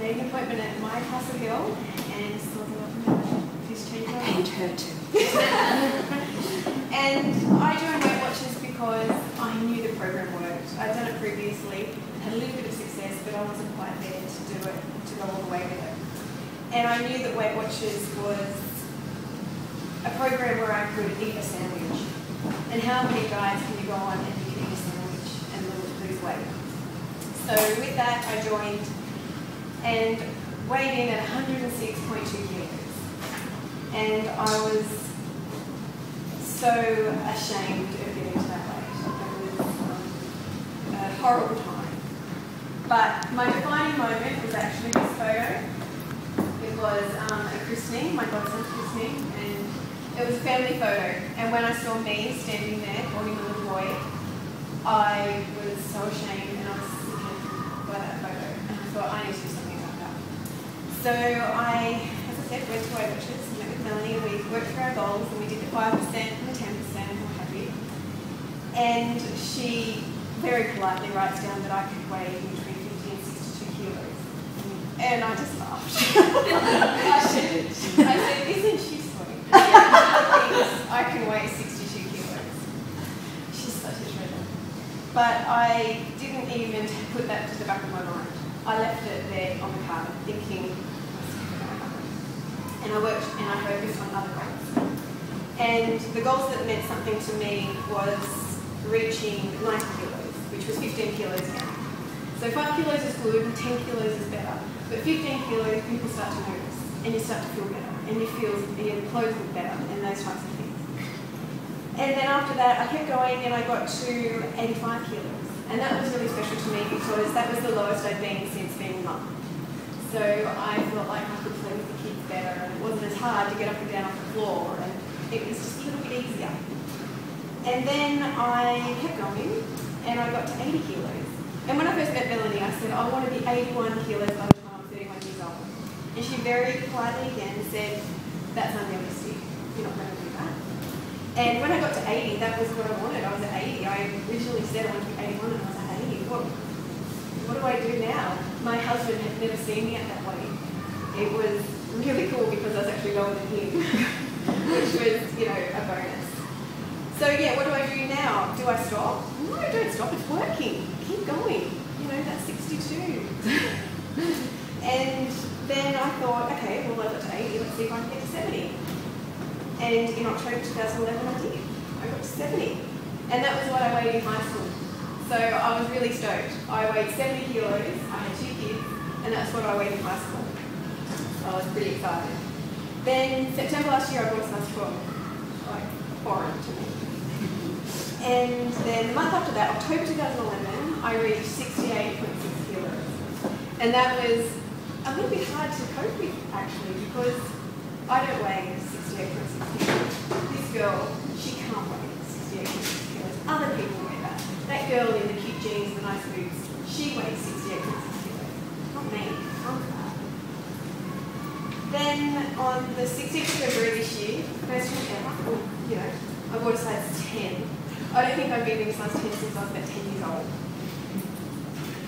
made an appointment at my Castle Hill and saw the love this change. I paid her too. And I joined Weight Watchers because I knew the program worked. I'd done it previously, had a little bit of success, but I wasn't quite there to do it, to go all the way with it. And I knew that Weight Watchers was a program where I could eat a sandwich. And how many diets can you go on and you can eat a sandwich and lose weight? So with that, I joined and weighed in at 106.2 kilos. And I was so ashamed of getting to that weight. It was a horrible time. But my defining moment was actually this photo. It was a christening, my godson's christening, and it was a family photo. And when I saw me standing there holding a little boy, I was so ashamed and I was sickened by that photo. And I thought, I need to do something about that. So I, as I said, went to Weight Watchers, met with Melanie, and we worked through our goals, and we did the 5% and the 10%, and we're happy. And she very politely writes down that I could weigh between 50 and 62 kilos. And I just laughed. I said, isn't she sweet? I can weigh 62 kilos. She's such a treasure. But I didn't even put that to the back of my mind. I left it there on the card thinking, and I worked and I focused on other goals. And the goals that meant something to me was reaching 90 kilos, which was 15 kilos down. So 5 kilos is good and 10 kilos is better. But 15 kilos, people start to notice and you start to feel better and your clothes look better and those types of things. And then after that, I kept going and I got to 85 kilos. And that was really special to me because that was the lowest I'd been since being a mum. So I felt like I could play with the kids better and it wasn't as hard to get up and down off the floor and it was just a little bit easier. And then I kept going and I got to 80 kilos. And when I first met Melanie, I said, I want to be 81 kilos by the time I'm 31 years old. And she very quietly again said, that's unrealistic. You're not going to do that. And when I got to 80, that was what I wanted. I was at 80. I originally said I wanted to be 81 and I was at 80. What do I do now? My husband had never seen me at that weight. It was really cool because I was actually lower than him, which was, a bonus. So yeah, what do I do now? Do I stop? No, don't stop. It's working. Keep going. That's 62. And then I thought, okay, well, I got to 80. Let's see if I can get to 70. And in October 2011, I did. I got to 70. And that was what I weighed in high school. So I was really stoked. I weighed 70 kilos. I had 2 kids. And that's what I weighed in high school. So I was pretty excited. Then September last year, I bought a size 12. Like, foreign to me. And then the month after that, October 2011, I reached 68.6 kilos. And that was a little bit hard to cope with, actually, because I don't weigh 68.6 kilos. This girl, she can't weigh 68.6 kilos. Other people weigh that. That girl in the cute jeans, the nice boots, she weighs 68.6 kilos. Not me. I'm fat. Then on the 16th of February this year, first time ever, I bought a size 10. I don't think I've been in size 10 since I was about 10 years old.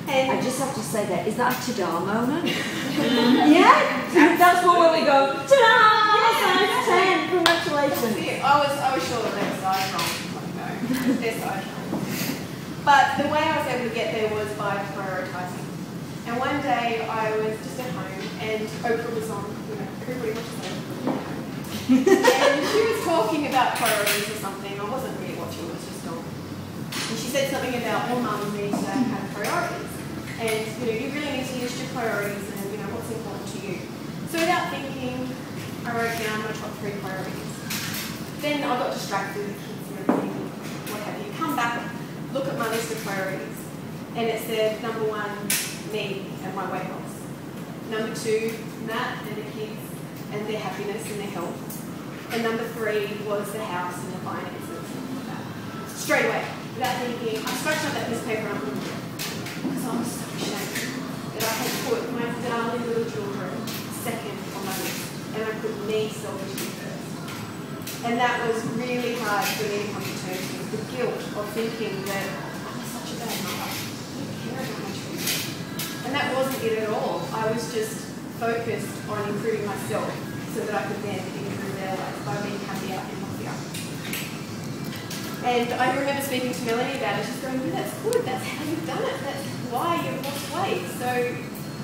And I just have to say that, is that a ta-da moment? Yeah? That's one where we go, ta-da! Size 10, congratulations. I was sure that they were size wrong. No, they're size wrong. But the way I was able to get there was by prioritising. And one day I was just at home and Oprah was on, everybody watches Oprah. And she was talking about priorities or something. I wasn't really watching, it was just on. And she said something about all mums need to have priorities. And you really need to list your priorities and what's important to you. So without thinking, I wrote down my top 3 priorities. Then I got distracted with the kids and everything, what have you. Come back, look at my list of priorities. And it said, number 1, me and my weight loss. Number 2, Matt and the kids and their happiness and their health. And number 3 was the house and the finances and stuff like that. Straight away, without thinking, I scratched up that piece of paper and I couldn't do it. Because I was so ashamed that I had put my darling little children second on my list. And I put me selfishly first. And that was really hard for me to come to terms with, the guilt of thinking that I'm such a bad mother. I don't care about my children. And that wasn't it at all. I I was just focused on improving myself so that I could then improve their lives by being happier and healthier. And I remember speaking to Melanie about it. She's going, well, that's good. That's how you've done it. That's why you've lost weight. So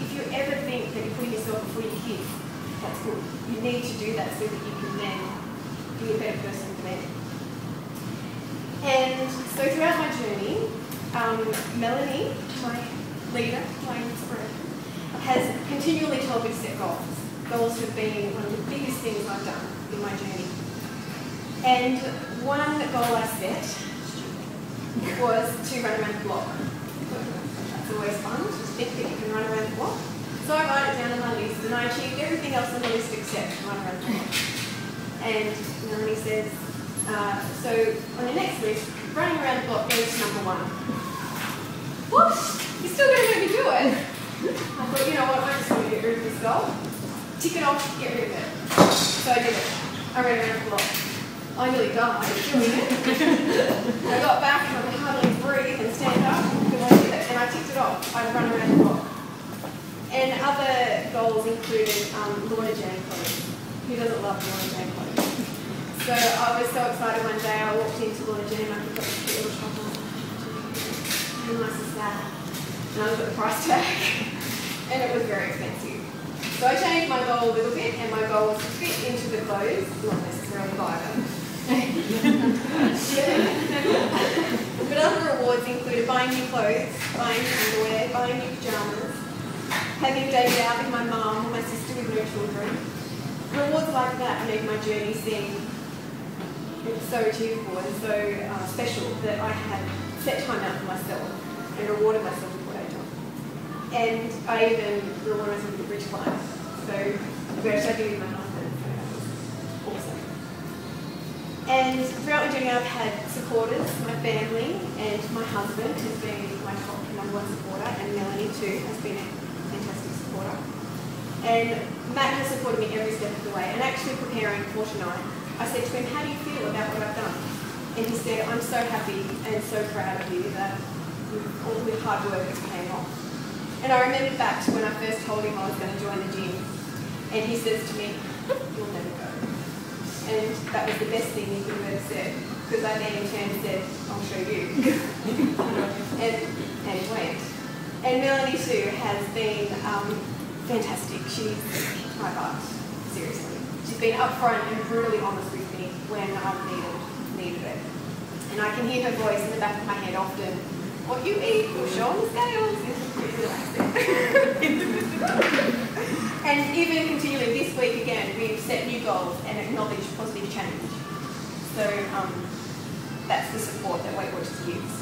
if you ever think that you're putting yourself before your kids, that's good. You need to do that so that you can then be a better person for them. And so throughout my journey, Melanie, my leader, my inspiration, has continually told me to set goals. Goals have been one of the biggest things I've done in my journey. And one goal I set was to run around the block. That's always fun, to think that you can run around the block. So I write it down on my list and I achieved everything else on the list except run around the block. And Melanie says, so on the next list, running around the block goes to number 1. What? You're still going to make me do it? I thought, you know what, I'm just going to get rid of this goal. Tick it off, get rid of it. So I did it. I ran around the block. I nearly died doing it. I got back and I could hardly breathe and stand up because I did it. And I ticked it off. I'd run around the block. And other goals included Lorna Jane clothes. Who doesn't love Lorna Jane clothes? So I was so excited one day. I walked into Lorna Jane and I got this cute little shop. How nice is that? And I looked at the price tag, and it was very expensive. So I changed my goal a little bit, and my goal was to fit into the clothes, not necessarily buy them. But other rewards included buying new clothes, buying new underwear, buying new pyjamas, having a day out with my mum or my sister with no children. Rewards like that made my journey seem so achievable and so special that I had set time out for myself and rewarded myself with what I'd done. And I even rewarded myself with a bridge climb. So we actually did with my husband, so that was awesome. And throughout my journey I've had supporters. My family and my husband has been my top #1 supporter, and Melanie too has been a fantastic supporter. And Matt has supported me every step of the way. And actually preparing for tonight, I said to him, how do you feel about what I've done? And he said, I'm so happy and so proud of you that all the hard work is paying off. And I remembered back to when I first told him I was going to join the gym. And he says to me, you'll never go. And that was the best thing he could have ever said. Because I then in turn said, I'll show you. and he went. And Melanie too has been fantastic. She's kicked my butt, seriously. She's been upfront and brutally honest with me when I've needed it. And I can hear her voice in the back of my head often, what you eat will show on the scales. And even continually this week again, we've set new goals and acknowledged positive change. So that's the support that Weight Watchers gives.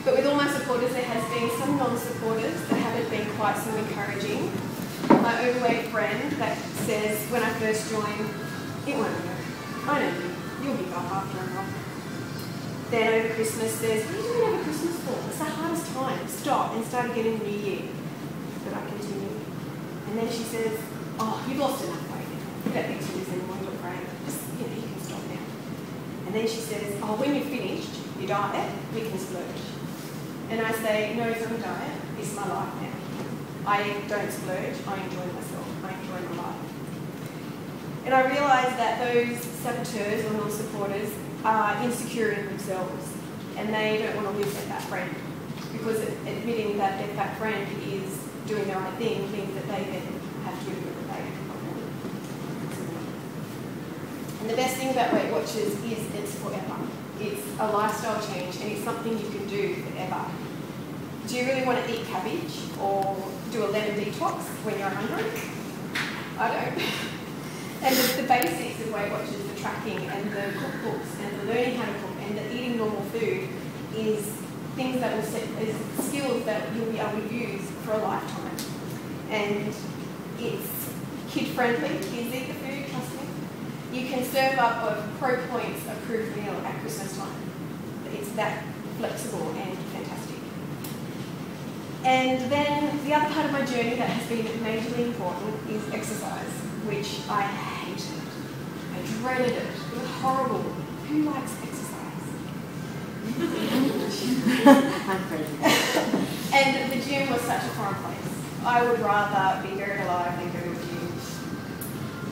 But with all my supporters, there has been some non-supporters that haven't been quite so encouraging. My overweight friend that says when I first joined, it won't work. I know you'll give up after a while. Then over Christmas says, what are you doing over Christmas for? It's the hardest time. Stop and start again in the new year. But I continue. And then she says, oh, you've lost enough weight. You don't need to lose anymore, you're brave. Just, you can stop now. And then she says, oh, when you've finished your diet, we can splurge. And I say, no, it's not a diet. It's my life now. I don't splurge, I enjoy myself, I enjoy my life. And I realise that those saboteurs or non-supporters are insecure in themselves and they don't want to lose their fat friend, because admitting that their fat friend is doing the right thing means that they then have to admit that they want. And the best thing about Weight Watchers is it's forever. It's a lifestyle change and it's something you can do forever. Do you really want to eat cabbage or do a lemon detox when you're hungry? I don't. And the basics of Weight Watchers, the tracking and the cookbooks and the learning how to cook and the eating normal food is things that will set as skills that you'll be able to use for a lifetime. And it's kid-friendly. Kids eat the food, trust me. You can serve up a Pro Points approved meal at Christmas time. It's that flexible and fantastic. And then the other part of my journey that has been majorly important is exercise, which I hated. I dreaded it. It was horrible. Who likes exercise? I'm crazy. And the gym was such a foreign place. I I would rather be buried alive than go to the gym.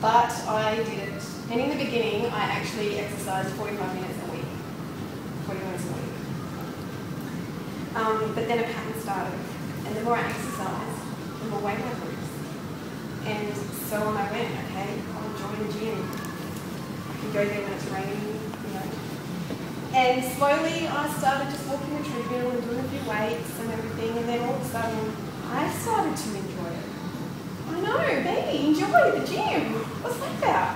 But I did it. And in the beginning, I actually exercised 45 minutes a week. 40 minutes a week. But then a pattern started. And the more I exercised, the more weight I lose. And so on I went, okay, I'll join the gym. I can go there when it's raining, you know. And slowly I started just walking the treadmill and doing a few weights and everything, and then all of a sudden I started to enjoy it. I know, baby, enjoy the gym. What's that about?